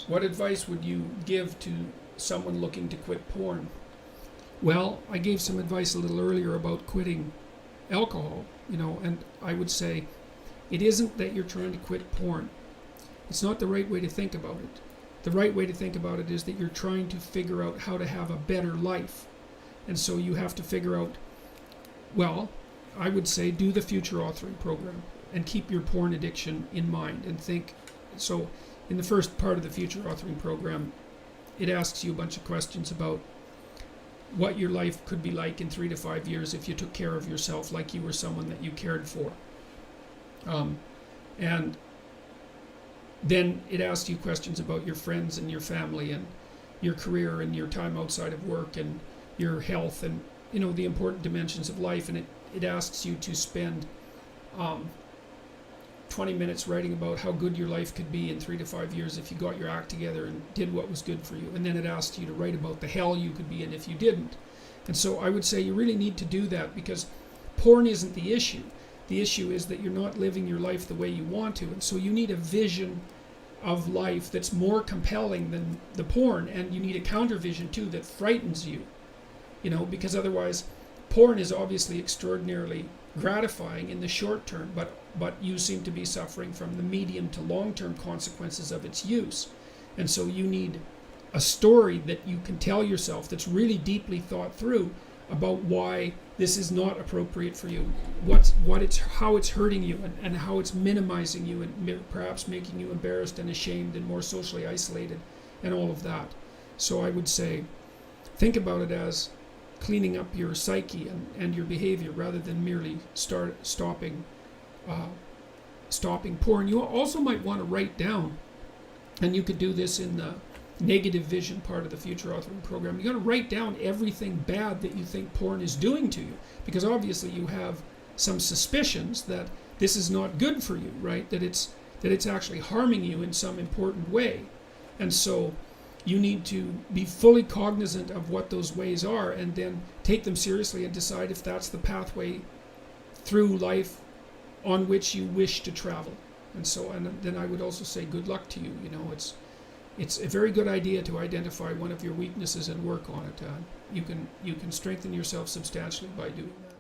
What advice would you give to someone looking to quit porn? Well, I gave some advice a little earlier about quitting alcohol, and I would say it isn't that you're trying to quit porn. It's not the right way to think about it. The right way to think about it is that you're trying to figure out how to have a better life. And so you have to figure out, well, I would say do the future authoring program and keep your porn addiction in mind and think. So in the first part of the future authoring program, it asks you a bunch of questions about what your life could be like in 3 to 5 years if you took care of yourself like you were someone that you cared for. And then it asks you questions about your friends and your family and your career and your time outside of work and your health and the important dimensions of life. And it asks you to spend 20 minutes writing about how good your life could be in 3 to 5 years if you got your act together and did what was good for you. And then it asks you to write about the hell you could be in if you didn't. And so I would say you really need to do that, because porn isn't the issue. The issue is that you're not living your life the way you want to. And so you need a vision of life that's more compelling than the porn, and you need a counter vision too that frightens you, because otherwise porn is obviously extraordinarily gratifying in the short term, but you seem to be suffering from the medium to long-term consequences of its use. And so you need a story that you can tell yourself that's really deeply thought through about why this is not appropriate for you, how it's hurting you, and how it's minimizing you and perhaps making you embarrassed and ashamed and more socially isolated and all of that. So I would say think about it as cleaning up your psyche and your behavior rather than merely stopping porn. You also might want to write down, and you could do this in the negative vision part of the future authoring program. You got to write down everything bad that you think porn is doing to you, because obviously you have some suspicions that this is not good for you, right? That it's actually harming you in some important way. And so you need to be fully cognizant of what those ways are, and then take them seriously and decide if that's the pathway through life on which you wish to travel. And then I would also say good luck to you. It's a very good idea to identify one of your weaknesses and work on it. You can strengthen yourself substantially by doing that.